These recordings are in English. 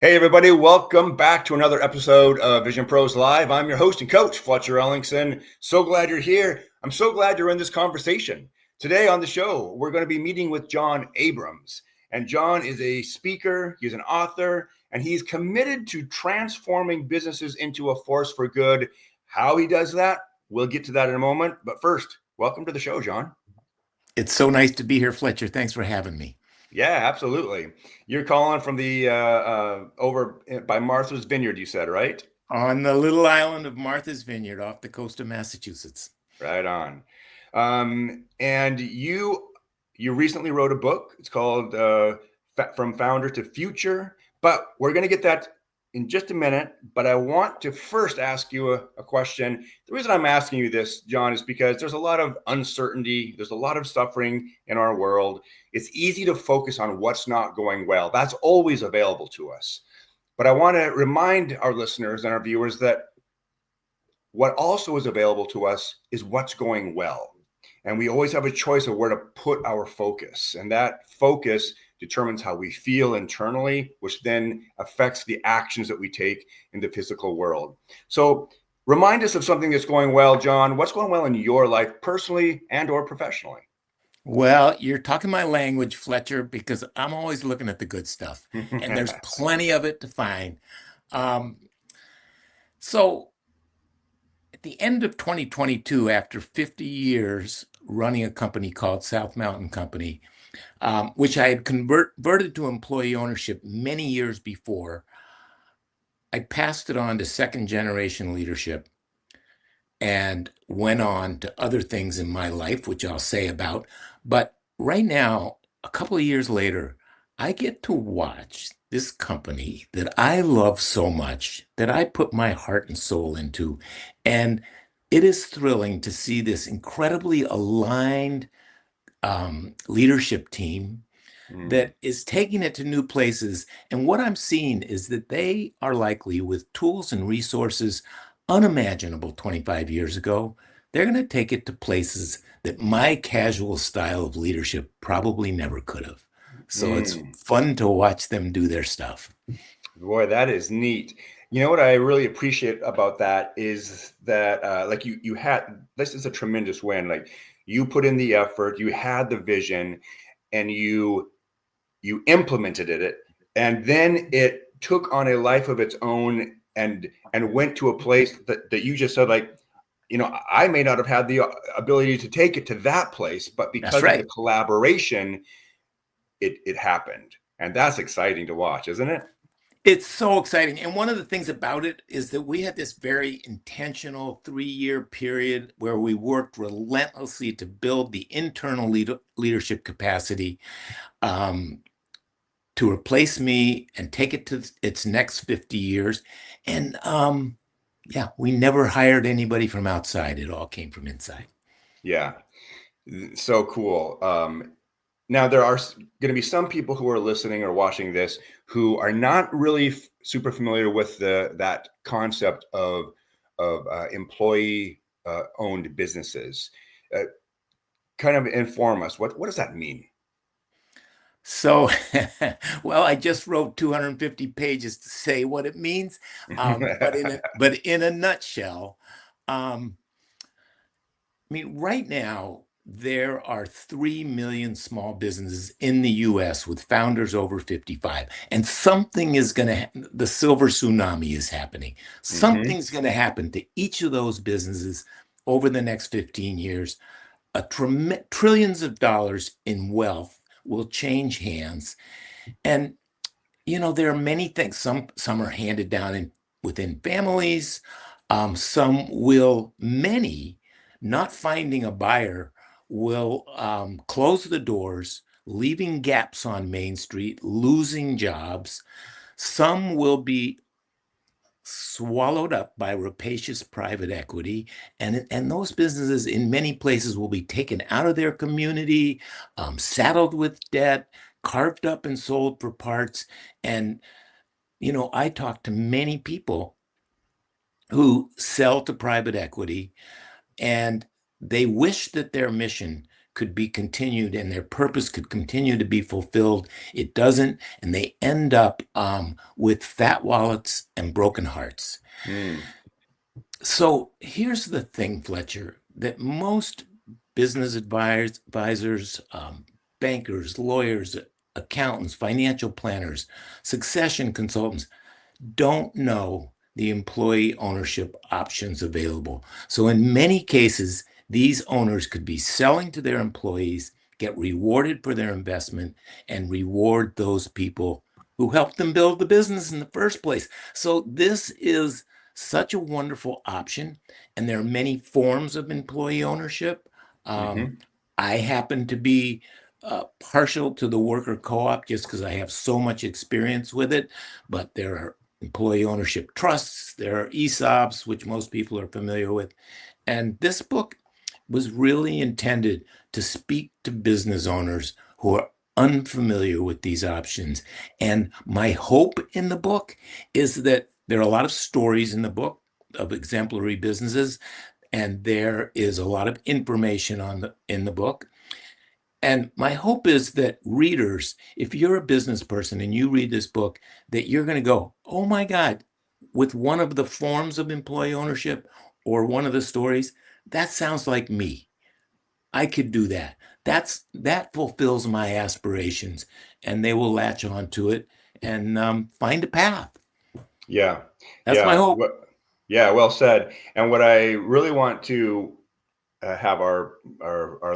Hey, everybody, welcome back to another episode of Vision Pros Live. I'm your host and coach, Fletcher Ellingson. So glad you're here. I'm so glad you're in this conversation. Today on the show, we're going to be meeting with John Abrams. And John is a speaker, he's an author, and he's committed to transforming businesses into a force for good. How he does that, we'll get to that in a moment. But first, welcome to the show, John. It's so nice to be here, Fletcher. Thanks for having me. Yeah, absolutely. You're calling from the over by Martha's Vineyard, you said, right? On the little island of Martha's Vineyard off the coast of Massachusetts. Right on. And you recently wrote a book. It's called From Founder to Future. But we're going to get that in just a minute. But I want to first ask you a question. The reason I'm asking you this, John, is because there's a lot of uncertainty. There's a lot of suffering in our world. It's easy to focus on what's not going well. That's always available to us. But I want to remind our listeners and our viewers that what also is available to us is what's going well. And we always have a choice of where to put our focus. And that focus determines how we feel internally, which then affects the actions that we take in the physical world. So remind us of something that's going well, John. What's going well in your life personally and or professionally? Well, you're talking my language, Fletcher, because I'm always looking at the good stuff, and there's plenty of it to find. Um, so at the end of 2022, after 50 years running a company called South Mountain Company, which I had converted to employee ownership many years before, I passed it on to second generation leadership and went on to other things in my life, which I'll say about. But right now, a couple of years later, I get to watch this company that I love so much, that I put my heart and soul into. And it is thrilling to see this incredibly aligned leadership team Mm, that is taking it to new places. And what I'm seeing is that they are likely, with tools and resources unimaginable 25 years ago, they're going to take it to places that my casual style of leadership probably never could have. So it's mm. fun to watch them do their stuff. Boy, that is neat. You know what I really appreciate about that is that like you had this is a tremendous win. Like you put in the effort, you had the vision, and you implemented it, and then it took on a life of its own and went to a place that you just said, like, I may not have had the ability to take it to that place, but That's because of the right. collaboration, it happened. And that's exciting to watch, isn't it? It's so exciting. And one of the things about it is that we had this very intentional 3-year period where we worked relentlessly to build the internal leadership capacity um, to replace me and take it to its next 50 years. And yeah, we never hired anybody from outside. It all came from inside. Yeah. So cool. Now there are going to be some people who are listening or watching this who are not really super familiar with that concept of employee owned businesses. Uh, Kind of inform us. What does that mean? So, well, I just wrote 250 pages to say what it means, but in a nutshell, um, I mean, right now, there are 3 million small businesses in the US with founders over 55. And something is going to, the silver tsunami is happening. Hmm. Something's going to happen to each of those businesses over the next 15 years. Trillions of dollars in wealth will change hands. And, there are many things. Some are handed down within families. Many, not finding a buyer, will close the doors, leaving gaps on Main Street, losing jobs. Some will be swallowed up by rapacious private equity, and those businesses in many places will be taken out of their community, saddled with debt, carved up and sold for parts. And I talk to many people who sell to private equity, and they wish that their mission could be continued and their purpose could continue to be fulfilled. It doesn't, and they end up with fat wallets and broken hearts. Mm. So here's the thing, Fletcher, that most business advisors, bankers, lawyers, accountants, financial planners, succession consultants don't know the employee ownership options available. So in many cases, these owners could be selling to their employees, get rewarded for their investment, and reward those people who helped them build the business in the first place. So this is such a wonderful option, and there are many forms of employee ownership. Um, Hmm. I happen to be partial to the worker co-op just because I have so much experience with it, but there are employee ownership trusts, there are ESOPs, which most people are familiar with. And this book was really intended to speak to business owners who are unfamiliar with these options. And my hope in the book is that there are a lot of stories in the book of exemplary businesses, and there is a lot of information in the book. And my hope is that readers, if you're a business person and you read this book, that you're going to go, oh my God, with one of the forms of employee ownership or one of the stories, that sounds like me. I could do that. That fulfills my aspirations, and they will latch on to it and find a path. Yeah. That's my Yeah. hope. Yeah. Well said. And what I really want to have our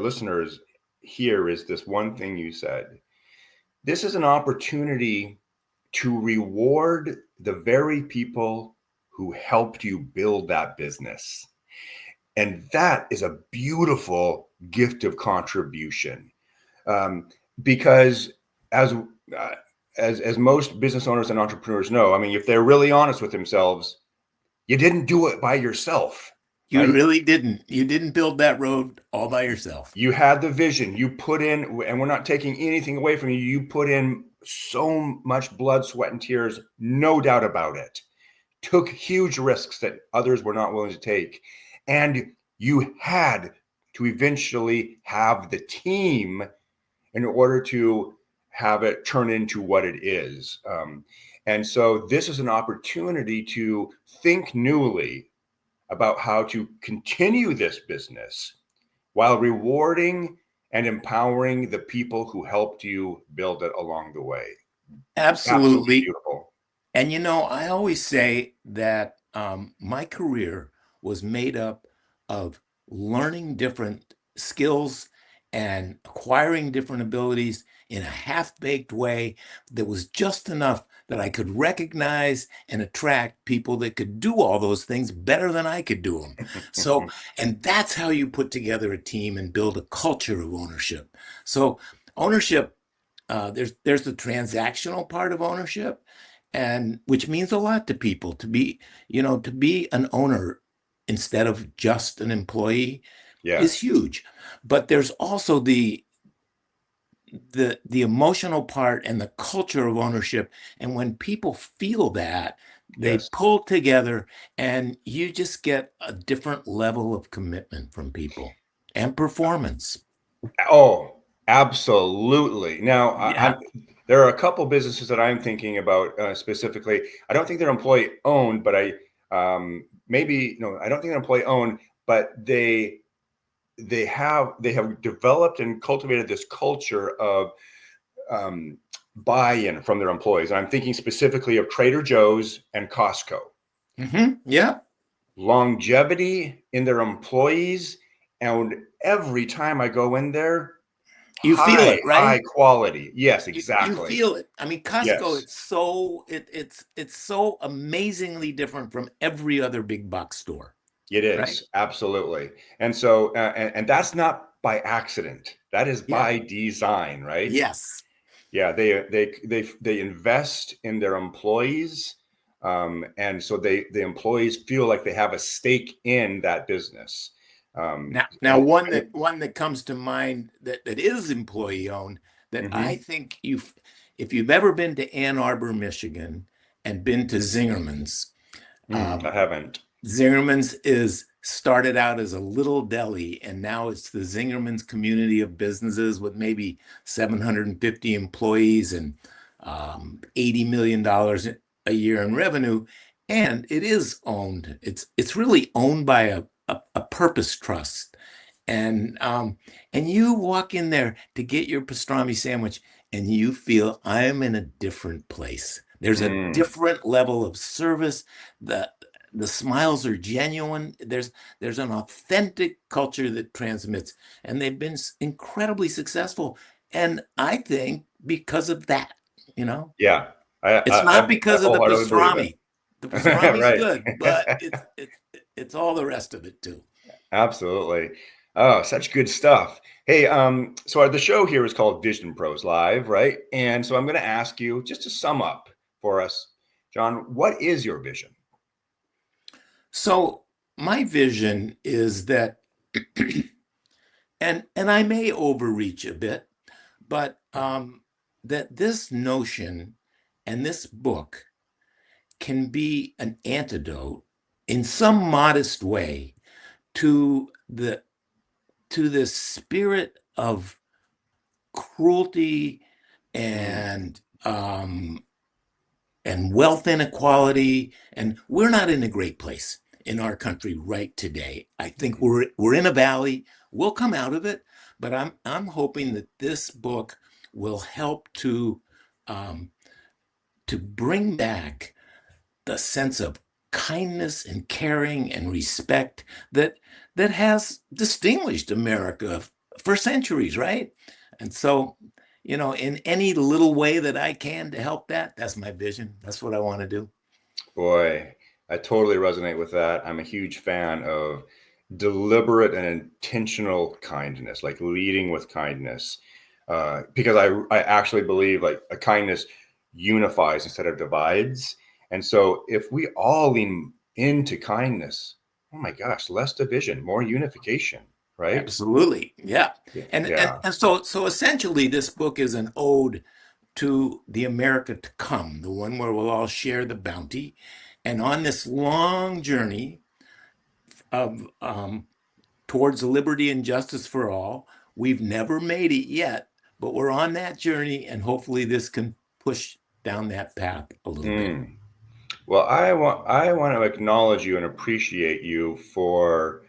listeners hear is this one thing you said. This is an opportunity to reward the very people who helped you build that business. And that is a beautiful gift of contribution. Um, because as uh, as most business owners and entrepreneurs know, I mean, if they're really honest with themselves, you didn't do it by yourself, You right? really didn't. You didn't build that road all by yourself. You had the vision, you put in, and we're not taking anything away from you. You put in so much blood, sweat, and tears, no doubt about it. Took huge risks that others were not willing to take. And you had to eventually have the team in order to have it turn into what it is. And so this is an opportunity to think newly about how to continue this business while rewarding and empowering the people who helped you build it along the way. Absolutely Absolutely. beautiful. And I always say that my career was made up of learning different skills and acquiring different abilities in a half-baked way that was just enough that I could recognize and attract people that could do all those things better than I could do them. So, and that's how you put together a team and build a culture of ownership. So, ownership, there's the transactional part of ownership, and which means a lot to people to be an owner instead of just an employee is Yes. huge. But there's also the emotional part and the culture of ownership, and when people feel that, they Yes. pull together and you just get a different level of commitment from people and performance. Oh, absolutely. Now, Yeah. there are a couple businesses that I'm thinking about specifically. I don't think they're employee owned, but maybe no, I don't think they're employee owned, but they have developed and cultivated this culture of um, buy-in from their employees. And I'm thinking specifically of Trader Joe's and Costco. Yeah. Longevity in their employees, and every time I go in there, You feel high, it, high right? quality. Yes, You exactly. feel it. I mean, Costco, Yes, it's so amazingly different from every other big box store, it right? is. Absolutely. And so, and that's not by accident. That is Yeah. by design, right? Yes. Yeah, they invest in their employees, and so the employees feel like they have a stake in that business. Now, And one that comes to mind that is employee owned, that I mhm. think if you've ever been to Ann Arbor, Michigan, and been to Zingerman's, I um, haven't. Zingerman's is started out as a little deli, and now it's the Zingerman's community of businesses with maybe 750 employees and $80 million a year in revenue. And it is owned. It's really owned by a purpose trust. And you walk in there to get your pastrami sandwich, and you feel I am in a different place. There's a Mm, different level of service. The the smiles are genuine. There's an authentic culture that transmits, and they've been incredibly successful. And I think because of that, you know, yeah, it's not I because of the wholeheartedly believe it. pastrami. The pastrami's Right. good, but it's all the rest of it too. Absolutely. Oh, such good stuff. Hey, so the show here is called Vision Pros Live, right? And so I'm going to ask you just to sum up for us, John, what is your vision? So my vision is that, and I may overreach a bit, but that this notion and this book can be an antidote in some modest way to the spirit of cruelty Mm, and wealth inequality. And we're not in a great place in our country right today. I think mhm. we're in a valley. We'll come out of it, but I'm hoping that this book will help um, to bring back the sense of kindness and caring and respect that has distinguished America for centuries, right? And so, in any little way that I can to help that's my vision. That's what I want to do. Boy, I totally resonate with that. I'm a huge fan of deliberate and intentional kindness, like leading with kindness, because I actually believe like a kindness unifies instead of divides. And so if we all lean into kindness, oh my gosh, less division, more unification, right? Absolutely. Yeah. Yeah. And so essentially this book is an ode to the America to come, the one where we'll all share the bounty. And on this long journey of towards liberty and justice for all, we've never made it yet, but we're on that journey, and hopefully this can push down that path a little bit. Mm. Well, I want to acknowledge you and appreciate you for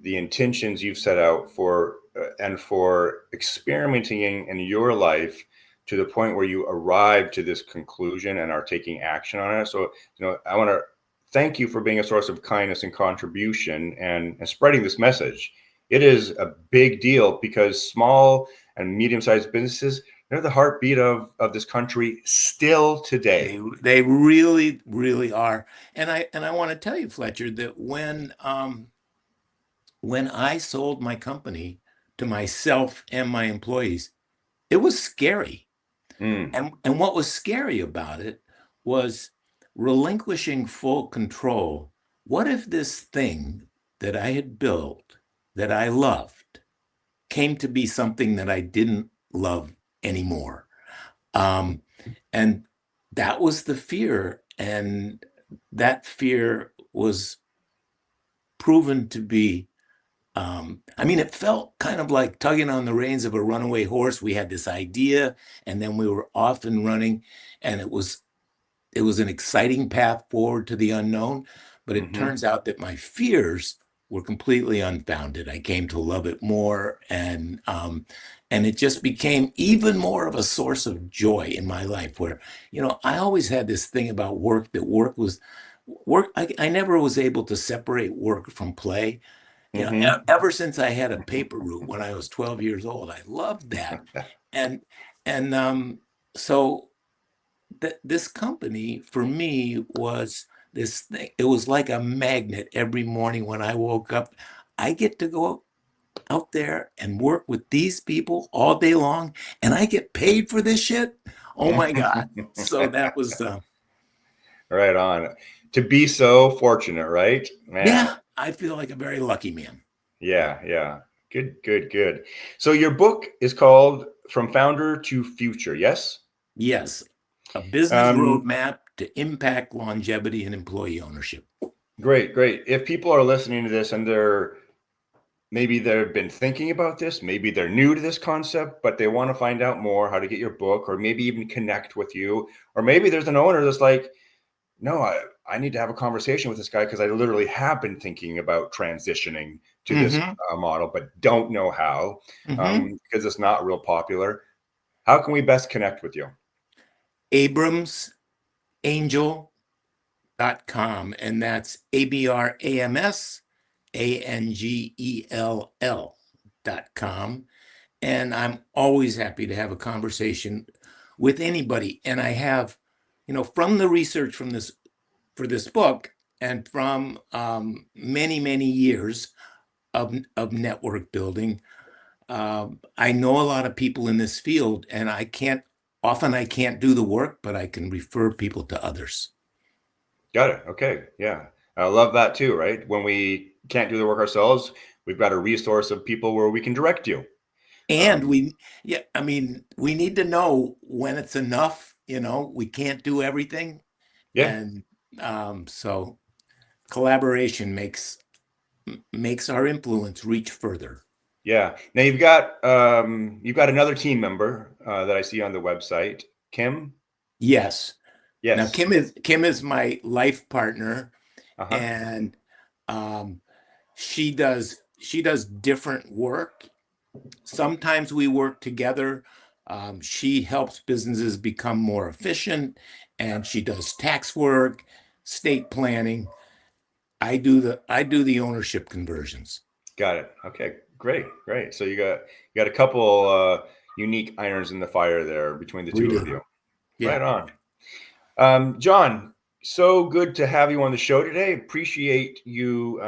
the intentions you've set out for and for experimenting in your life to the point where you arrived to this conclusion and are taking action on it. So, I want to thank you for being a source of kindness and contribution and spreading this message. It is a big deal because small and medium-sized businesses, they're the heartbeat of this country still today. They really, really are. And I want to tell you, Fletcher, that when I sold my company to myself and my employees, it was scary. Mm, And what was scary about it was relinquishing full control. What if this thing that I had built, that I loved, came to be something that I didn't love anymore? Um, and that was the fear. And that fear was proven to be, I mean, it felt kind of like tugging on the reins of a runaway horse. We had this idea, and then we were off and running, and it was an exciting path forward to the unknown, but it hmm turns out that my fears were completely unfounded. I came to love it more, and it just became even more of a source of joy in my life. Where I always had this thing about work, that work was work. I never was able to separate work from play. hmm Ever since I had a paper route when I was 12 years old, I loved that, and and so this company for me was this thing. It was like a magnet. Every morning when I woke up, I get to go out there and work with these people all day long, and I get paid for this shit. Oh my God. So that was, Right on. To be so fortunate, right? Man. yeah, I feel like a very lucky man. Yeah, yeah. Good, good, good. So your book is called From Founder to Future, yes? Yes, a business Um, roadmap to impact longevity and employee ownership. Great, great. If people are listening to this and maybe they've been thinking about this, maybe they're new to this concept, but they want to find out more how to get your book, or maybe even connect with you, or maybe there's an owner that's like, no, I need to have a conversation with this guy because I literally have been thinking about transitioning to this Mm-hmm. model, but don't know how Mm-hmm. because it's not real popular. How can we best connect with you? abramsangel.com, and that's ABRAMSANGELL.com. And I'm always happy to have a conversation with anybody. And I have, from the research for this book, and from many, many years of network building, I know a lot of people in this field, and I can't do the work, but I can refer people to others. Got it. Okay. Yeah. I love that too, right? When we can't do the work ourselves, we've got a resource of people where we can direct you. And Um, we need to know when it's enough. We can't do everything. yeah. And so collaboration makes our influence reach further. Yeah. Now you've got another team member that I see on the website, Kim. Yes. Now Yes. Kim is my life partner, Uh-huh. and she does different work. Sometimes we work together. She helps businesses become more efficient, and she does tax work, state planning. I do the ownership conversions. Got it. Okay. Great. Great. So you got a couple unique irons in the fire there between the We two of you. do. Right Yeah. on. John, so good to have you on the show today. Appreciate you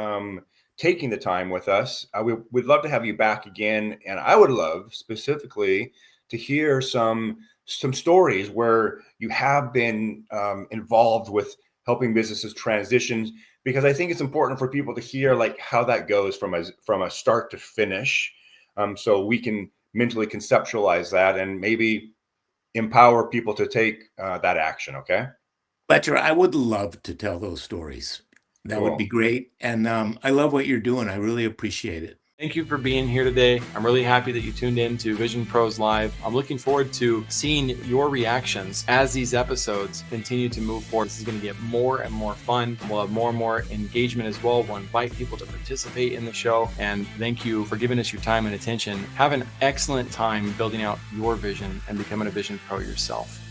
taking the time with us. We'd love to have you back again, and I would love specifically to hear some stories where you have been involved with helping businesses transition, because I think it's important for people to hear like how that goes from a start to finish, so we can mentally conceptualize that and maybe empower people to take that action. Okay. Fletcher, I would love to tell those stories. That would be Cool. great. And I love what you're doing. I really appreciate it. Thank you for being here today. I'm really happy that you tuned in to Vision Pros Live. I'm looking forward to seeing your reactions as these episodes continue to move forward. This is going to get more and more fun. We'll have more and more engagement as well. We'll invite people to participate in the show. And thank you for giving us your time and attention. Have an excellent time building out your vision and becoming a Vision Pro yourself.